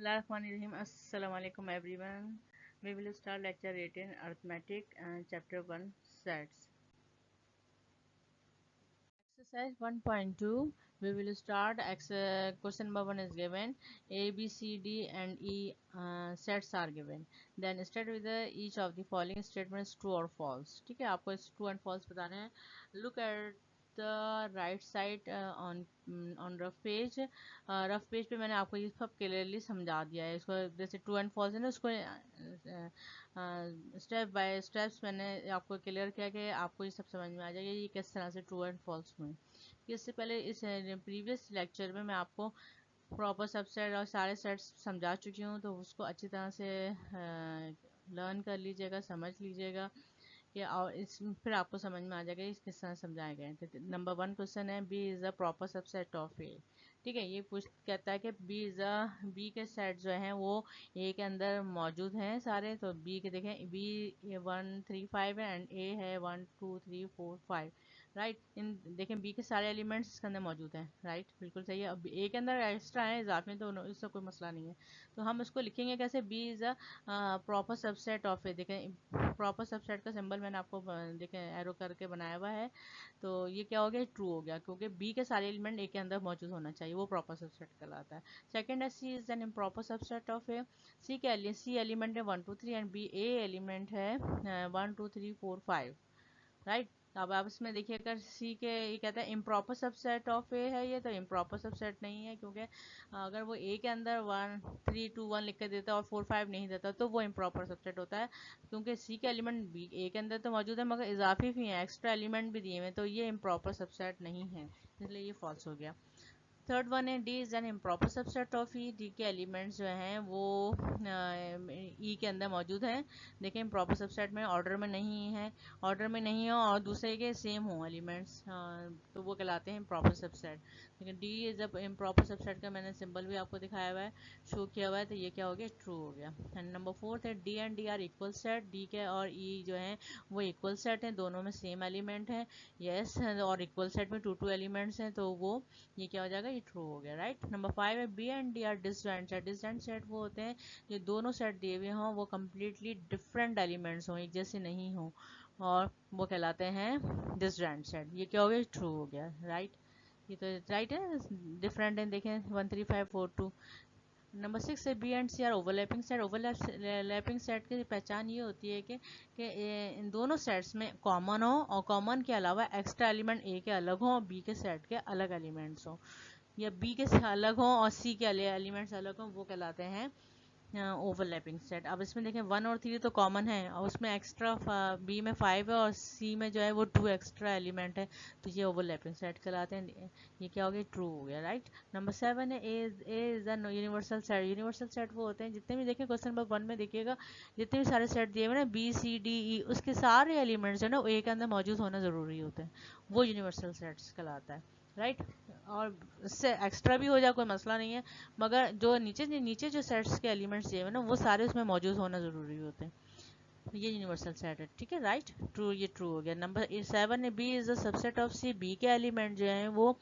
Bismillahirrahmanirrahim. Assalamu alaikum everyone. We will start lecture 18 arithmetic chapter 1 sets. Exercise 1.2. We will start. Question number 1 is given. A, B, C, D and E sets are given. Then start with each of the following statements true or false. ठीक है, आपको इस true and false बताना है. Look at the right side on rough page. Rough page पे मैंने आपको ये सब क्लियरली समझा दिया है. इसको जैसे ट्रू एंड फॉल्स है ना, उसको स्टेप बाय स्टेप्स मैंने आपको क्लियर किया कि आपको ये सब समझ में आ जाएगा ये किस तरह से ट्रू एंड फॉल्स में. इससे पहले इस प्रीवियस लेक्चर में मैं आपको प्रॉपर सबसेट और सारे सेट्स समझा चुकी हूँ, तो उसको अच्छी तरह से लर्न कर लीजिएगा, समझ लीजिएगा कि और इस फिर आपको समझ में आ जाएगा इस किस तरह समझाया गया है. नंबर 1 क्वेश्चन है, B is a proper subset of A. ठीक है, ये पूछ कहता है कि बी के सेट जो हैं वो ए के अंदर मौजूद हैं सारे. तो बी के देखें, बी 1 3 5 है एंड ए है 1 2 3 4 5. राइट, इन देखें बी के सारे एलिमेंट्स इसके अंदर मौजूद हैं. राइट, बिल्कुल सही है. अब ए के अंदर एक्स्ट्रा है इजाफे, तो इससे कोई मसला नहीं है. तो हम इसको लिखेंगे कैसे, B is a proper subset of A. देखें प्रॉपर सबसेट का सिंबल मैंने आपको देखें एरो करके बनाया हुआ है. तो ये क्या हो गया, ट्रू हो गया, क्योंकि बी के सारे एलिमेंट ए के अंदर मौजूद होना चाहिए, वो प्रॉपर सबसेट कहलाता है. सेकंड है, C is an improper subset of A. C element है 1 2 3 एंड बी ए एलिमेंट है 1 2 3 4 5. राइट, अब आप इसमें देखिए, अगर सी के ये कहता है इम्प्रॉपर सबसेट ऑफ ए है ये, तो इम्प्रॉपर सबसेट नहीं है, क्योंकि अगर वो ए के अंदर 1 3 2 1 लिख कर देता और 4 5 नहीं देता तो वो इम्प्रॉपर सबसेट होता है. क्योंकि सी के एलिमेंट बी ए के अंदर तो मौजूद है मगर इजाफी भी हैं, एक्स्ट्रा एलिमेंट भी दिए हुए हैं, तो ये इम्प्रॉपर सबसेट नहीं है, इसलिए ये फॉल्स हो गया. थर्ड वन है, D is an improper subset of E. D के एलिमेंट्स जो हैं वो ई के अंदर मौजूद हैं. देखें इम्प्रॉपर सबसेट में ऑर्डर में नहीं है, ऑर्डर में नहीं हो और दूसरे के सेम हो एलिमेंट्स, तो वो कहलाते हैं इम्प्रॉपर सबसेट. लेकिन D is a improper subset का मैंने सिंबल भी आपको दिखाया हुआ है, शो किया हुआ है, तो ये क्या हो गया, ट्रू हो गया. एंड नंबर फोर्थ है, D and D are equal set. D के और ई जो हैं वो इक्वल सेट हैं, दोनों में सेम एलिमेंट है. यस, और इक्वल सेट में 2 2 एलिमेंट्स हैं, तो वो ये क्या हो जाएगा, ये ट्रू हो गया. राइट, नंबर 5 है, B and D are disjoint set. Disjoint set वो होते हैं जो दोनों सेट दिए हुए हों वो कम्प्लीटली डिफरेंट एलिमेंट्स हों, एक जैसे नहीं हों, और वो कहलाते हैं डिसजॉइंट सेट. ये क्या हो गया, ट्रू हो गया. राइट, ये तो राइट है, डिफरेंट है. देखें 1 3 5 4 2. नंबर 6 है, B and C are overlapping set. Overlapping set की पहचान ये होती है कि इन दोनों सेट्स में कॉमन हो और कॉमन के अलावा एक्स्ट्रा एलिमेंट ए के अलग हों और बी के सेट के अलग एलिमेंट्स हों, या बी के अलग हों और सी के एलिमेंट्स अलग हों, वो कहलाते हैं ओवरलैपिंग सेट. अब इसमें देखें 1 और 3 तो कॉमन है और उसमें एक्स्ट्रा बी में 5 है और सी में जो है वो 2 एक्स्ट्रा एलिमेंट है, तो ये ओवरलैपिंग सेट कहलाते हैं. ये क्या हो गया, ट्रू हो गया. राइट, नंबर 7 है, A is the universal set. Universal set वो होते हैं जितने भी, देखें क्वेश्चन नंबर 1 में देखिएगा, जितने भी सारे सेट दिए हुए ना बी सी डी ई, उसके सारे एलिमेंट्स जो है ना ए के अंदर मौजूद होना ज़रूरी होते हैं, वो यूनिवर्सल सेट्स कहलाता है. राइट, और इससे एक्स्ट्रा भी हो जाए कोई मसला नहीं है, मगर जो नीचे नीचे जो सेट्स के एलिमेंट्स दिए हुए ना वो सारे उसमें मौजूद होना ज़रूरी होते हैं, ये यूनिवर्सल सेट है. ठीक है, राइट, ट्रू, ये ट्रू हो गया. नंबर 7 है, B is the subset of C. B के एलिमेंट जो हैं वो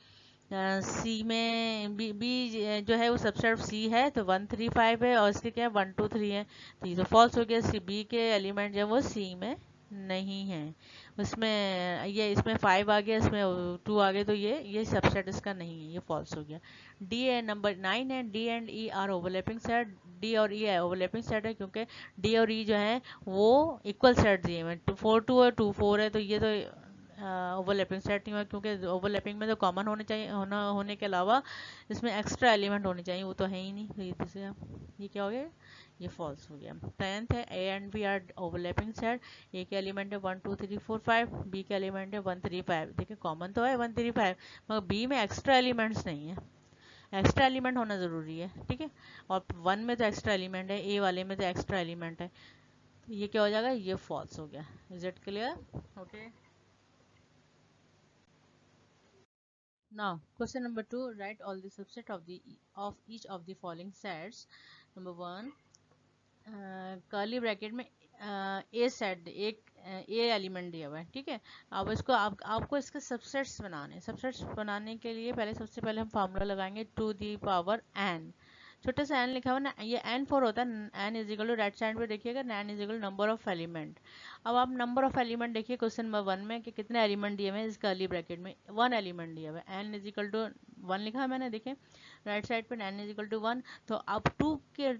सी में बी जो है वो सबसेट ऑफ सी है, तो 1 3 5 है और इसके क्या है 1 2 3 है, तो ये तो फॉल्स हो गया. सी बी के एलिमेंट जो है वो सी में नहीं है, उसमें ये इसमें 5 आ गया, इसमें 2 आ गए, तो ये सबसेट इसका नहीं है, ये फॉल्स हो गया. डी है, नंबर 9 है, D and E R overlapping set. D और ई है ओवरलैपिंग सेट है, क्योंकि डी और ई जो है वो इक्वल सेट दिए हैं, 4 2 और 2 4 है, तो ये तो ओवरलैपिंग सेट नहीं हुआ, क्योंकि ओवरलैपिंग में तो कॉमन होने चाहिए, होने के अलावा इसमें एक्स्ट्रा एलिमेंट होने चाहिए, वो तो है ही नहीं, तो ये क्या हो गया, ये फॉल्स हो गया. 10th है, A and B are overlapping set. A के एलिमेंट है 1 2 3 4 5, बी के एलिमेंट है 1 3 5. देखिए कॉमन तो है 1 3 5, मगर बी में एक्स्ट्रा एलिमेंट्स नहीं है, एक्स्ट्रा एलिमेंट होना ज़रूरी है. ठीक है, और 1 में तो एक्स्ट्रा एलिमेंट है, ए वाले में तो एक्स्ट्रा एलिमेंट है, तो ये क्या हो जाएगा, ये फॉल्स हो गया. Is it clear? Okay. Now, question number 2. Write all the subset of each of the following sets. Number 1, curly bracket में ए सेट, एक ए एलिमेंट दिया हुआ है. ठीक है, अब इसको आपको इसके सबसेट्स बनाने हैं. सबसेट्स बनाने के लिए सबसे पहले हम फार्मूला लगाएंगे 2 दी पावर n. छोटे से n लिखा हुआ ना, ये n4 होता है। n is equal to, right side पे देखिएगा, n is equal number of element. अब आप नंबर ऑफ एलिमेंट देखिए क्वेश्चन नंबर 1 में कि कितने एलिमेंट दिए हुए हैं, इस कर्ली ब्रैकेट में 1 एलिमेंट दिया हुआ है, n इज इक्वल टू 1 लिखा है मैंने, देखिए राइट साइड पे n इज इक्वल टू 1। तो अब 2 के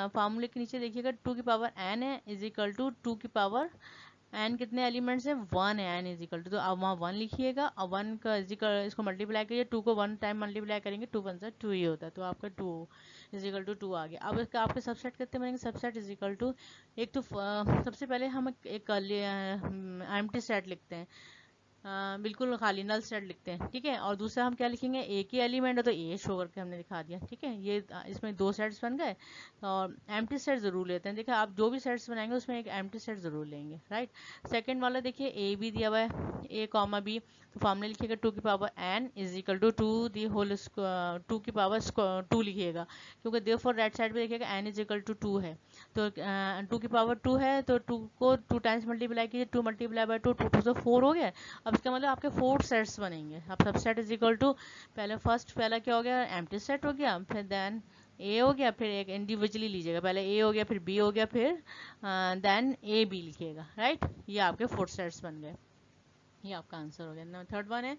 फार्मूले के नीचे देखिएगा 2 की पावर n है इज इक्वल टू 2 की पावर एन कितने एलिमेंट्स है, 1 है, एन इज इक्वल टू, तो अब वहाँ 1 लिखिएगा और 1 का इजिकल इसको मल्टीप्लाई करिए, 2 को 1 टाइम मल्टीप्लाई करेंगे, 2 1 से 2 ही होता है, तो आपका 2 इज इक्वल टू 2 आ गया। अब इसका आपके सबसेट कितने बनेंगे, सबसेट इज इक्वल टू, एक तो सबसे पहले हम एक एम्प्टी सेट लिखते हैं, बिल्कुल खाली नल सेट लिखते हैं, ठीक है। और दूसरा हम क्या लिखेंगे, एक ही एलिमेंट है तो ए शो करके हमने दिखा दिया, ठीक है। ये इसमें 2 सेट्स बन गए। और एम्प्टी सेट जरूर लेते हैं, देखिए आप जो भी सेट्स बनाएंगे उसमें एक एम्प्टी सेट जरूर लेंगे, राइट। सेकंड वाला देखिए ए बी दिया हुआ है, ए कॉमा बी, तो फॉर्मूला लिखिएगा 2 की power N is equal to 2 the whole 2 की पावर 2 लिखिएगा, क्योंकि देयरफॉर राइट साइड पे देखिएगा एन इज इक्वल टू 2 है, तो 2 की पावर 2 है, तो 2 को 2 टाइम्स मल्टीप्लाई कीजिए, 2 मल्टीप्लाई बाय 2, 2 तो 4 हो गया। अब इसका मतलब आपके 4 सेट्स बनेंगे। अब सबसेट इज इक्वल टू, पहला क्या हो गया, एम्प्टी सेट हो गया, फिर देन ए हो गया, फिर एक इंडिविजुअली लीजिएगा, पहले ए हो गया, फिर बी हो गया, फिर देन ए बी लिखिएगा, राइट। ये आपके 4 सेट्स बन गए, ये आपका आंसर हो गया। थर्ड वन है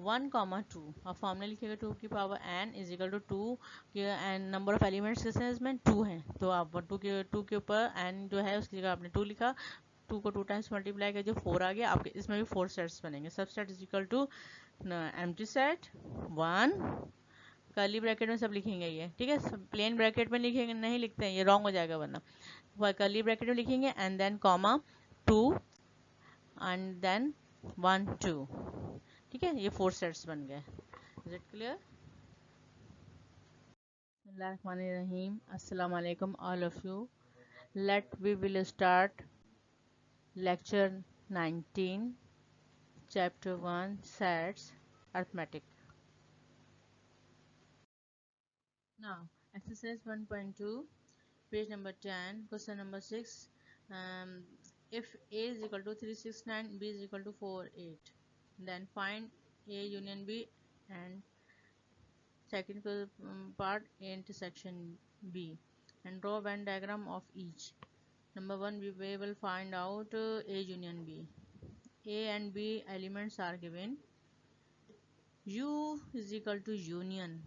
1,2, अब फॉर्मूला लिखिएगा 2 की power n is equal to 2 के, एन नंबर ऑफ एलिमेंट्स कितने हैं इसमें, 2 हैं, तो आप 2 के ऊपर n जो है उसकी जगह आपने 2 लिखा, 2 को 2 टाइम्स मल्टीप्लाई कर जो 4 आ गया, आपके इसमें भी 4 सेट्स बनेंगे। Subset is equal to empty set 1, curly bracket में सब लिखेंगे ये, ठीक है, प्लेन ब्रैकेट में लिखेंगे, नहीं लिखते हैं, ये रॉन्ग हो जाएगा वरना। कर्ली ब्रैकेट में लिखेंगे and then comma 2 and then 1 2, ठीक है, ये 4 सेट्स बन गए। Is it clear? Bismillahirrahmanirrahim. Assalamu alaikum all of you. We will start lecture 19, chapter 1, sets, arithmetic. Now, exercise 1.2, page number 10, question number 6. If A is equal to 369, B is equal to 48, then find A union B and second part A intersection B and draw Venn diagram of each. Number 1, we will find out A union B. A and B elements are given. U is equal to union,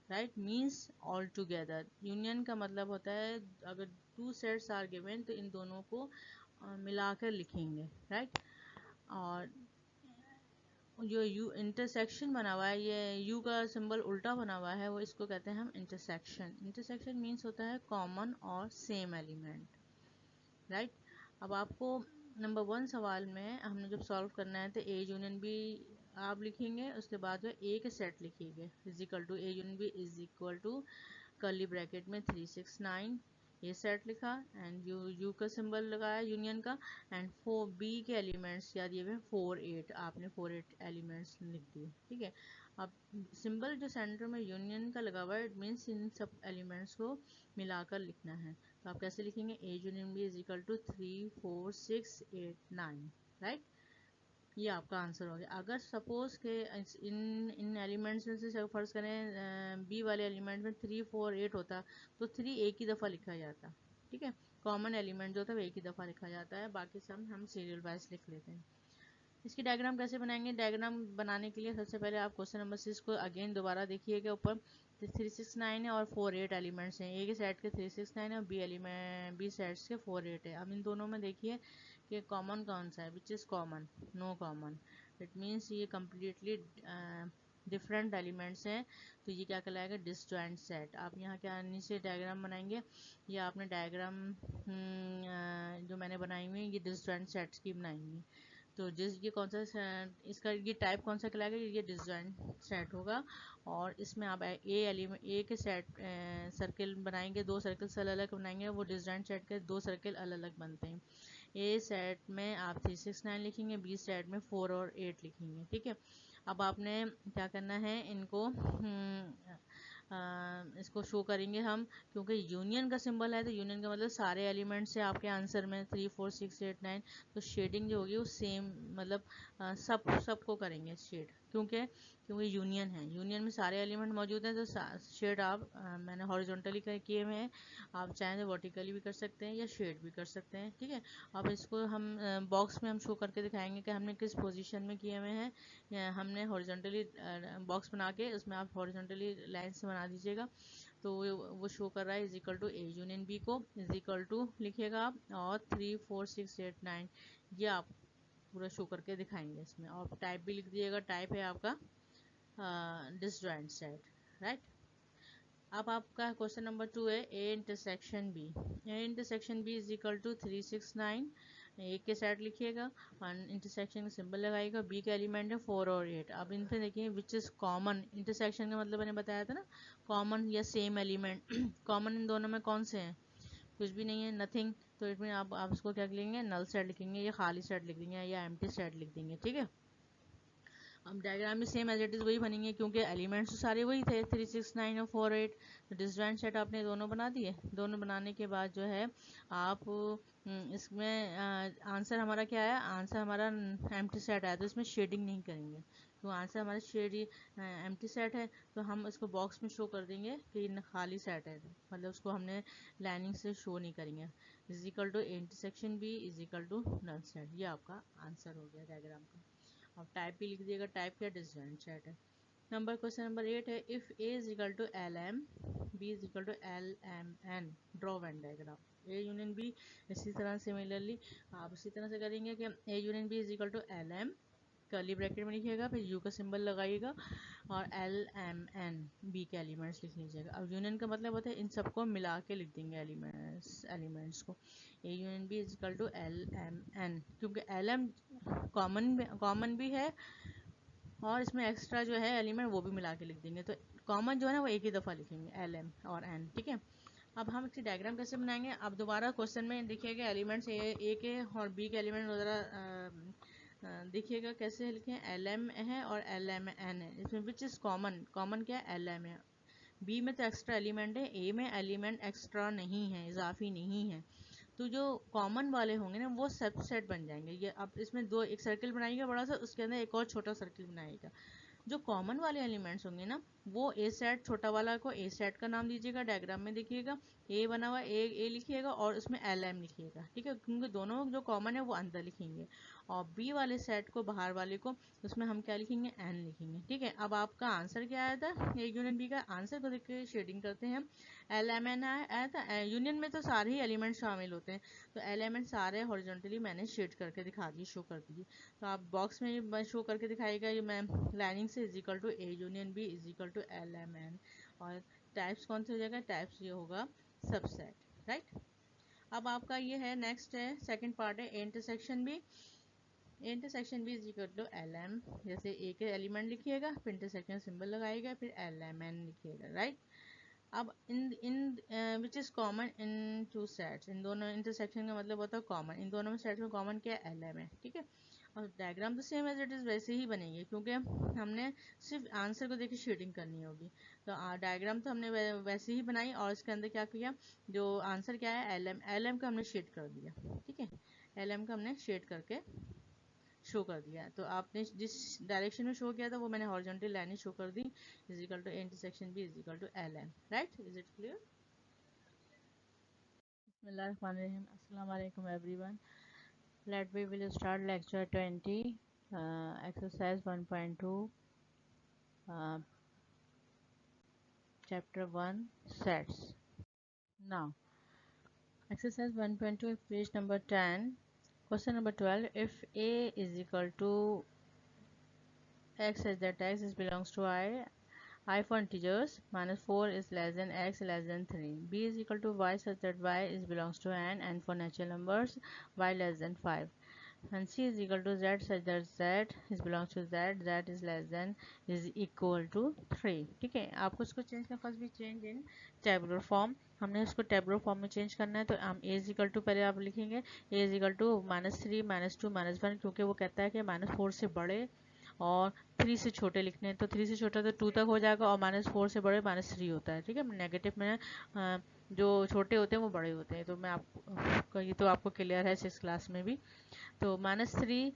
right, means all together. Union का मतलब होता है अगर 2 sets are given तो इन दोनों को मिलाकर लिखेंगे, right। और जो यू इंटरसेक्शन बना हुआ है, ये यू का सिंबल उल्टा बना हुआ है, वो इसको कहते हैं हम इंटरसेक्शन। इंटरसेक्शन मीन्स होता है कॉमन और सेम एलिमेंट, राइट। अब आपको नंबर 1 सवाल में हमने जब सॉल्व करना है तो ए यूनियन बी आप लिखेंगे, उसके बाद जो ए के सेट लिखिएगा is equal to A union B is equal to curly bracket में 369, ये सेट लिखा एंड यू का सिंबल लगाया यूनियन का, एंड 4 बी के एलिमेंट्स याद ये 4 8, आपने 4 8 एलिमेंट्स लिख दिए, ठीक है। अब सिंबल जो सेंटर में यूनियन का लगा हुआ है, इट मीन्स इन सब एलिमेंट्स को मिलाकर लिखना है, तो आप कैसे लिखेंगे, A union B is equal to 3 4 6 8 9, right. ये आपका आंसर हो गया। अगर सपोज के इन एलिमेंट्स में से फर्ज करें बी वाले एलिमेंट में 3 4 8 होता तो 3 एक ही दफ़ा लिखा जाता, ठीक है। कॉमन एलिमेंट जो था वो एक ही दफ़ा लिखा जाता है, बाकी सब हम सीरियल वाइज लिख लेते हैं। इसकी डायग्राम कैसे बनाएंगे, डायग्राम बनाने के लिए सबसे पहले आप क्वेश्चन नंबर 6 को अगेन दोबारा देखिएगा। ऊपर 369 है और 4 8 एलिमेंट्स हैं, ए के सेट के 369 है और बी सेट्स के 4 8 है। अब इन दोनों में देखिए कि कॉमन कौन सा है, which is common, no common, it means ये कम्प्लीटली डिफरेंट एलिमेंट्स हैं, तो ये क्या कहलाएगा, डिसजॉइंट सेट। आप यहाँ क्या नीचे डायग्राम बनाएंगे, ये आपने डायग्राम जो मैंने बनाई हुई है ये डिसजॉइंट सेट्स की बनाई हुई है, तो ये कौन सा इसका ये टाइप कौन सा कहलाएगा, ये डिसजॉइंट सेट होगा। और इसमें आप ए के सेट सर्किल बनाएंगे, 2 सर्कल्स अलग अलग बनाएंगे, वो डिसजॉइंट सेट के 2 सर्किल अलग अलग बनते हैं। ए सेट में आप 369 लिखेंगे, बी सेट में 4 और 8 लिखेंगे, ठीक है। अब आपने क्या करना है, इनको इसको शो करेंगे हम, क्योंकि यूनियन का सिंबल है तो यूनियन का मतलब सारे एलिमेंट्स है आपके आंसर में 3 4 6 8 9, तो शेडिंग जो होगी वो सेम मतलब सबको करेंगे शेड, क्योंकि यूनियन है, यूनियन में सारे एलिमेंट मौजूद हैं, तो शेड आप मैंने हॉरिजॉन्टली किए हुए हैं, आप चाहें तो वर्टिकली भी कर सकते हैं या शेड भी कर सकते हैं। ठीक है, अब इसको हम बॉक्स में हम शो करके दिखाएंगे कि हमने किस पोजीशन में किए हुए हैं। हमने हॉरिजॉन्टली बॉक्स बना के उसमें आप हॉरिजॉन्टली लाइन से बना दीजिएगा, तो वो शो कर रहा है is equal to A union B को इज इक्वल टू लिखिएगा आप, और 3 4 6 8 9 ये आप पूरा शो करके दिखाएंगे इसमें। और टाइप भी लिख दिएगा, टाइप है आपका डिसजॉइंट सेट, राइट। अब आपका क्वेश्चन नंबर 2 है A intersection B. A intersection B is equal to 3 6 9, A के सेट लिखिएगा, इंटरसेक्शन का सिंबल लगाइएगा, बी का एलिमेंट है 4 और 8। अब इन पे देखिए विच इज कॉमन, इंटरसेक्शन का मतलब मैंने बताया था ना, कॉमन या सेम एलिमेंट। कॉमन इन दोनों में कौन से हैं? कुछ भी नहीं है, नथिंग। तो इट मीन आप उसको क्या लिखेंगे, नल सेट लिखेंगे या खाली सेट लिख देंगे या एम्प्टी सेट लिख देंगे। ठीक है, अब डायग्राम में सेम एज इट इज़ वही बनेंगे क्योंकि एलिमेंट्स तो सारे वही थे, 3 6 9 और 4 8। तो डिसजॉइंट सेट आपने दोनों बना दिए। दोनों बनाने के बाद जो है आप इसमें आंसर हमारा क्या है, आंसर हमारा एम्प्टी सेट आया, तो इसमें शेडिंग नहीं करेंगे। तो आंसर हमारा शेड एम्प्टी सेट है, तो हम इसको बॉक्स में शो कर देंगे कि खाली सेट है, मतलब उसको हमने लाइनिंग से शो नहीं करेंगे। Is equal to intersection B is equal to null set, ये आपका आंसर हो गया डायग्राम का। अब टाइप भी लिख दिएगा, टाइप क्या डिसजॉइंट सेट है। क्वेश्चन नंबर 8 है if A is equal to L M, B is equal to L M N, draw Venn diagram. A union B इसी तरह सिमिलरली आप इसी तरह से करेंगे कि A union B is equal to L M, curly bracket में लिखिएगा, फिर यू का सिंबल लगाइएगा, और एल एम एन बी के एलिमेंट्स लिख लीजिएगा। अब यूनियन का मतलब होता है इन सबको मिला के लिख देंगे एलिमेंट्स को। A union B is equal to L M N, क्योंकि एल एम कॉमन भी है और इसमें एक्स्ट्रा जो है एलिमेंट वो भी मिला के लिख देंगे, तो कॉमन जो है ना वो एक ही दफ़ा लिखेंगे, एल एम और एन। ठीक है, अब हम इसकी डायग्राम कैसे बनाएंगे, अब दोबारा क्वेश्चन में देखिएगा एलिमेंट्स ए के और बी के एलिमेंट वगैरह देखिएगा कैसे लिखें, एल एम है और एल एम एन है। इसमें विच इज़ कॉमन, कॉमन क्या है, एल एम है। बी में तो एक्स्ट्रा एलिमेंट है, ए में एलिमेंट एक्स्ट्रा नहीं है, इजाफी नहीं है। तो जो कॉमन वाले होंगे ना वो सबसेट बन जाएंगे। ये अब इसमें दो, एक सर्किल बनाइएगा बड़ा सा, उसके अंदर एक और छोटा सर्किल बनाइएगा। जो कॉमन वाले एलिमेंट्स होंगे ना वो ए सेट, छोटा वाला को ए सेट का नाम दीजिएगा, डायग्राम में देखिएगा ए बना हुआ ए लिखिएगा और उसमें एल एम लिखिएगा। ठीक है, क्योंकि दोनों जो कॉमन है वो अंदर लिखेंगे, और बी वाले सेट को, बाहर वाले को, उसमें हम क्या लिखेंगे, एन लिखेंगे। ठीक है, अब आपका आंसर क्या आया था, ए यूनियन बी का आंसर को देख के शेडिंग करते हैं हम। एल एम एन आया था, यूनियन में तो सारे ही एलिमेंट शामिल होते हैं, तो एलिमेंट सारे हॉरिजॉन्टली मैंने शेड करके दिखा दिए, शो कर दिए। तो आप बॉक्स में शो करके दिखाएगा ये मैं लाइनिंग से is equal to A union B is equal to L M N, और टाइप्स कौन से हो जाएगा, टाइप्स ये होगा सबसेट, राइट। अब आपका ये है, नेक्स्ट है सेकंड पार्ट है intersection B. Intersection B is equal to L M, जैसे ए के एलिमेंट लिखिएगा, फिर इंटरसेक्शन सिंबल लगाइएगा, फिर एल एम एन लिखिएगा, राइट। अब in which is common in two sets, इन दोनों इंटरसेक्शन का मतलब होता है कॉमन, इन दोनों में सेट्स में कॉमन क्या है, एल एम है। ठीक है, और डायग्राम तो सेम एज इट इज़ वैसे ही बनेंगे क्योंकि हमने सिर्फ आंसर को देखिए शेडिंग करनी होगी। तो डायग्राम तो हमने वैसे ही बनाई, और इसके अंदर क्या किया, जो आंसर क्या है एल एम का हमने शेड कर दिया। ठीक है, एल एम का हमने शेड करके शो कर दिया। तो आपने जिस डायरेक्शन में शो किया था वो मैंने हॉरिजॉन्टल लाइन शो कर दी, is equal to intersection B is equal to L M, right. Is it clear? बिस्मिल्लाहिर्रहमानिर्रहीम, अस्सलाम वालेकुम everyone. Let we will start lecture 20, exercise 1.2, chapter 1, sets. Now exercise 1.2, page number 10, question number 12. If a is equal to x such that x is belongs to I for integers, minus 4 is less than x less than 3. B is equal to y such that y is belongs to n for natural numbers, y less than 5. And C is equal to z such that z is belongs to z is less than is equal to 3. ठीक है, आपको इसको change करना, first भी change in tabular form, हमने इसको tabular form में change करना है। तो हम ए इज इक्वल टू पहले आप लिखेंगे ए इज इक्वल टू -3 -2 -1, क्योंकि वो कहता है कि -4 से बड़े और 3 से छोटे लिखने हैं, तो 3 से छोटा तो 2 तक हो जाएगा, और -4 से बड़े -3 होता है। ठीक है, नेगेटिव में जो छोटे होते हैं वो बड़े होते हैं। तो मैं आपको, ये तो आपको क्लियर है 6 क्लास में भी। तो -3,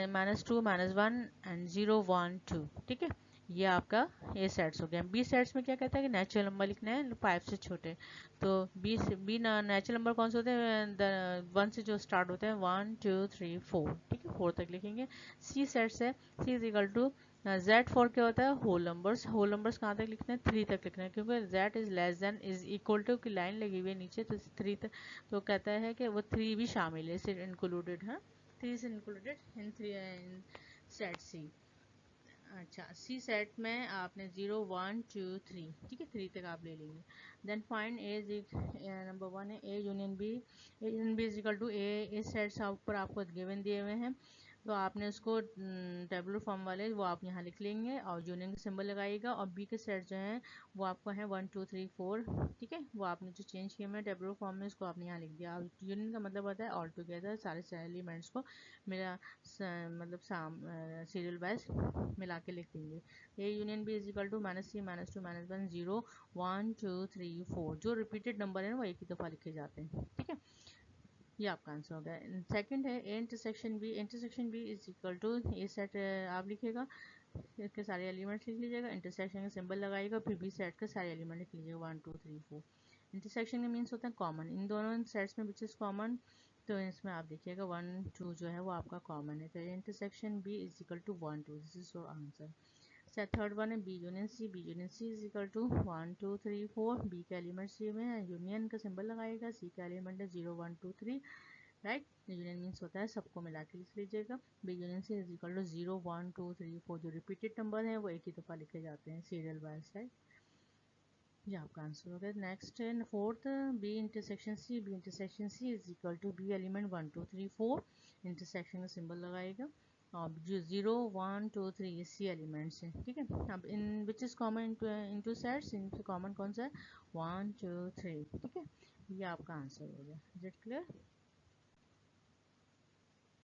-2, -1 एंड 0 1 2। ठीक है, ये आपका ए सेट्स हो गया। बी सेट्स में क्या कहता है कि नेचुरल नंबर लिखना है 5 से छोटे। तो बी नेचुरल नंबर कौन से होते हैं, 1 से जो स्टार्ट होते हैं, 1 2 3 4। ठीक है, 4 तक लिखेंगे। सी सेट्स है, C is equal to Z4 क्या होता है, होल नंबर्स। होल नंबर्स कहाँ तक लिखना है, 3 तक लिखना है, क्योंकि Z is less than is equal to की लाइन लगी हुई है नीचे, तो 3 तक, तो कहता है कि वो 3 भी शामिल है, इसे इंक्लूडेड है, 3 is included in 3 in set C। अच्छा, सी सेट में आपने 0 1 2 3, ठीक है, 3 तक आप ले लेंगे। देन फाइंड ए, नंबर 1 है A union B. A union B is equal to A sets ऊपर आपको गिवन दिए हुए हैं, तो आपने उसको टेबुलर फॉर्म वाले वो आप यहाँ लिख लेंगे और यूनियन का सिंबल लगाइएगा। और बी के सेट जो हैं वो आपको है 1 2 3 4। ठीक है, वो आपने जो चेंज किए हैं टेबुलर फॉर्म में, उसको आपने यहाँ लिख दिया। और यूनियन का मतलब होता है ऑल टुगेदर, सारे एलिमेंट्स को मेरा मतलब सीरियल वाइज मिला के लिख देंगे। A union B is equal to -3 -2 -1 0 1 2 3 4। जो रिपीटेड नंबर है वो एक ही दफ़ा लिखे जाते हैं। ठीक है, ये आपका आंसर हो गया। सेकंड है A intersection B. Intersection B is equal to A set, आप लिखिएगा, इसके सारे एलिमेंट्स लिख लीजिएगा, इंटरसेक्शन का सिंबल लगाइएगा, फिर बी सेट के सारे एलिमेंट लिख लीजिएगा 1 2 3 4। इंटरसेक्शन का मीन्स होता है कॉमन, इन दोनों सेट्स में विच इज़ कॉमन, तो इसमें आप देखिएगा 1 2 जो है वो आपका कॉमन है, तो intersection B is equal to 1 2, this is your answer. Third one है B union C. B union C is equal to 1 2 3 4। B का एलिमेंट सी में है, यूनियन का सिंबल लगाएगा, सी का एलिमेंट है 0 1 2 3। राइट, यूनियन मीन्स होता है सबको मिला के लिख लीजिएगा। B union C is equal to 0 1 2 3 4। जो रिपीटेड नंबर है वो एक ही दफ़ा लिखे जाते हैं सीरियल वाइज। राइट, ये आपका आंसर हो गया। नेक्स्ट है fourth, B intersection C. B intersection C is equal to B element 1 2 3 4, intersection का सिंबल लगाएगा, और जो 0 1 2 3 ये सी एलिमेंट्स हैं। ठीक है, अब in which is common into sets, इनसे कॉमन कौन सा है, 1 2 3। ठीक है, ये आपका आंसर हो गया। Is it clear?